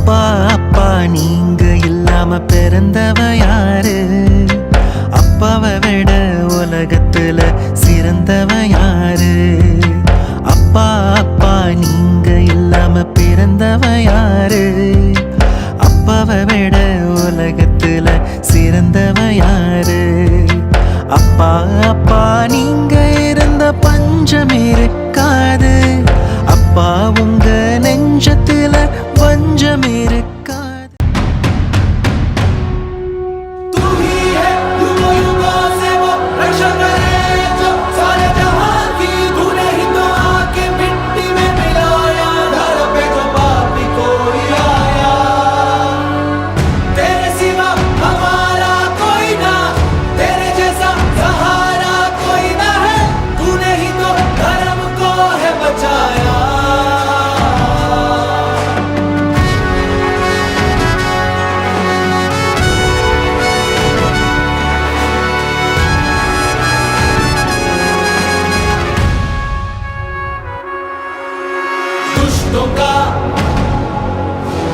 அப்பா அப்பா நீங்க இல்லாம பிறந்தவ யாரு? அப்பாவை விட உலகத்துல சிறந்தவ யாரு? அப்பா அப்பா நீங்க இல்லாம பிறந்தவ யாரு? அப்பாவை விட உலகத்துல சிறந்தவ யாரு? அப்பா அப்பா நீங்க இருந்த பஞ்சம் இருக்காது. அப்பா உங்க நெஞ்சத்துல வஞ்சம் இருக்காது.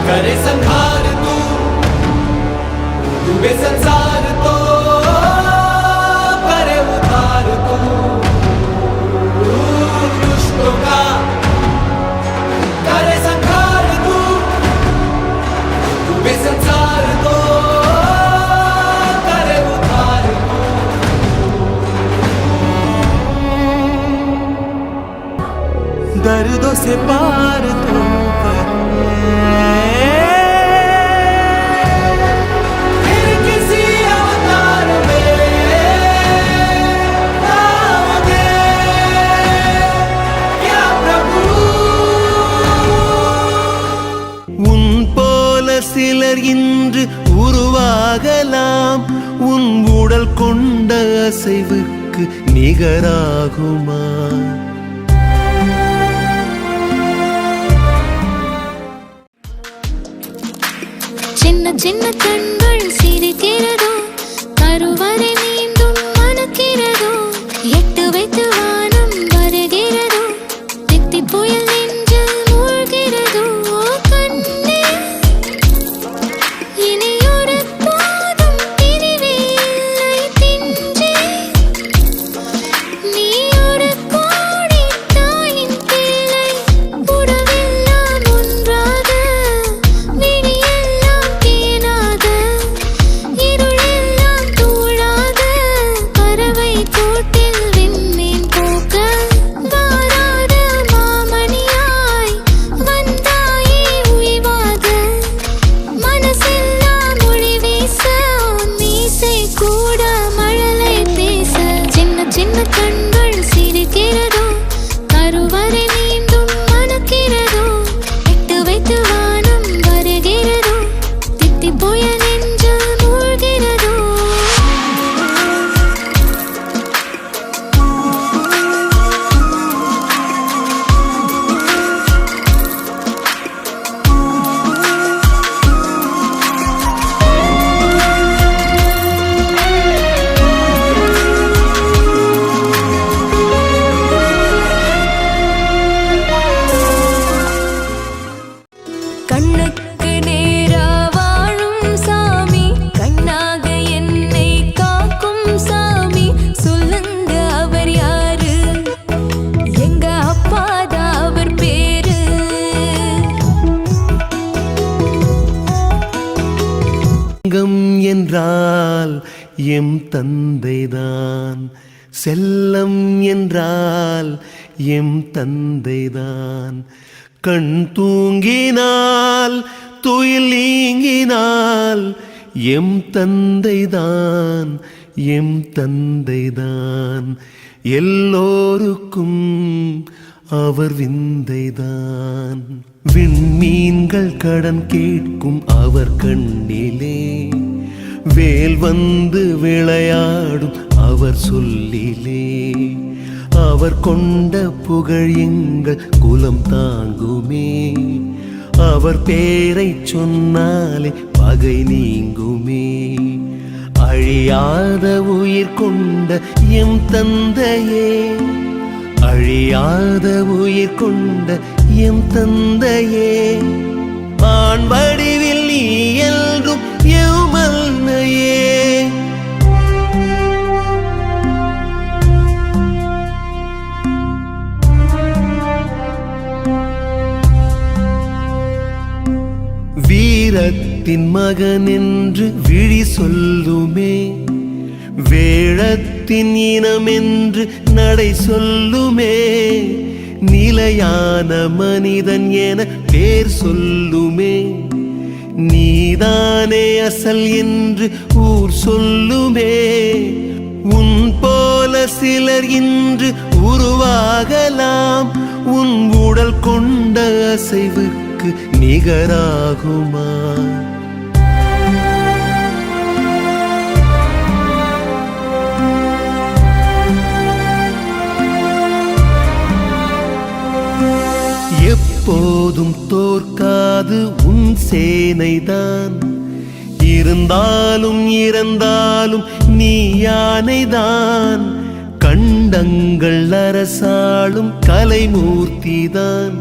करे संहार तू डूबे संसार तो करे उद्धार तू दुष्टों का करे संहार तू डूबे संसार तो करे उद्धार तू दर्दों से पार तो சிலர் இன்று உருவாகலாம். உன் உடல் கொண்ட அசைவுக்கு நிகராகுமா? சின்ன சின்ன கண்கள் சிரிக்கிறதோ, கருவறை மீண்டும் மணக்கிறதோ, எட்டு வைத்து வானம் வருகிறதோ, தித்தி புயல் நெஞ்சில் மூழ்கிறதோ. கண்ணே இனியொரு போதும் பிரிவே இல்லை பிஞ்சே, நீ ஒரு கோடி தாயின் பிள்ளை. உறவெல்லாம் ஒன்றாக, விழியெல்லாம் தேனாக, இருளெல்லாம் தூளாக, பறவை கூட்டில் விண்மீன் போக்க வாராத மாமணியாய் வந்தாயே உய்வாக. மனசெல்லாம் மொழி வீச, மீசை கூட மழலை பேச. சின்ன சின்ன கண்கள் சிரிக்கிறதோ, கருவறை மீண்டும் மணக்கிறதோ, எட்டு வைத்து வானம் வருகிறதோ, தித்தி புயல் நெஞ்சில் மூழ்கிறதோ. கண்ணுக்கு நேரா வாழும் சாமி, கண்ணாக என்னை காக்கும் சாமி. சொல்லுங்க அவர் யாரு? எங்க அப்பாதான் அவர் பேரு. தங்கம் என்றால் எம் தந்தைதான், செல்லம் என்றால் எம் தந்தைதான். கண் தூங்கினால் துயில் நீங்கினால் எம் தந்தைதான், எம் தந்தைதான். எல்லோருக்கும் அவர் விந்தைதான். விண்மீன்கள் கடன் கேட்கும் அவர் கண்ணிலே, வேல் வந்து விளையாடும் அவர் சொல்லிலே. அவர் கொண்ட புகழ் எங்கள் குலம் தாங்குமே, அவர் பேரை சொன்னாலே பகை நீங்குமே. அழியாத உயிர் கொண்ட எம் தந்தையே, அழியாத உயிர் கொண்ட எம் தந்தையே. ஆண்படி வீரத்தின் மகன் என்று விழி சொல்லுமே, வேழத்தின் இனம் என்று நடை சொல்லுமே, நிலையான மனிதன் என பேர் சொல்லுமே, நீதானே அசல் என்று ஊர் சொல்லுமே. உன் போல சிலர் இன்று உருவாகலாம், உன் உடல் கொண்ட அசைவுக்கு நிகராகுமா? எப்போதும் தோற்காது உன் சேனைதான், இருந்தாலும் இறந்தாலும் நீ யானைதான். கண்டங்கள் அரசாளும் கலைமூர்த்திதான்,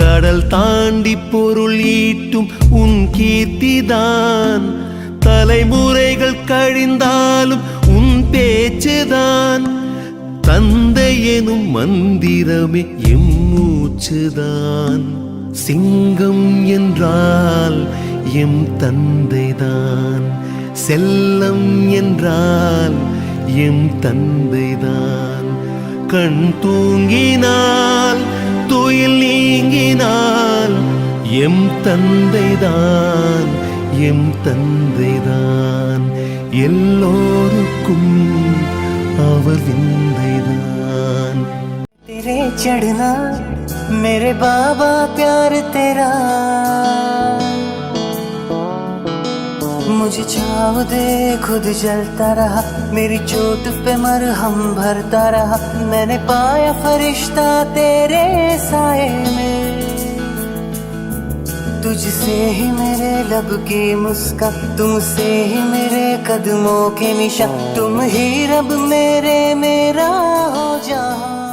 கடல் தாண்டி பொருள் ஈட்டும் உன் கீர்த்திதான். தலைமுறைகள் கழிந்தாலும் உன் பேச்சுதான், தந்தை எனும் மந்திரமே எம் மூச்சுதான். சிங்கம் என்றால் எம் தந்தைதான், செல்லம் என்றால் எம் தந்தைதான். கண் தூங்கினால் துயில் நீங்கினால் எம் தந்தைதான், எம் தந்தைதான். எல்லோருக்கும் அவர் விந்தைதான். तेरे चढ़ना मेरे बाबा प्यार तेरा, मुझे छाव दे खुद जलता रहा, मेरी चोट पे मरहम भरता रहा. मैंने पाया फरिश्ता तेरे साए में, तुझसे ही मेरे लब की मुस्कान, तुमसे ही मेरे कदमों के निशान. तुम ही रब मेरे मेरा हो जहां.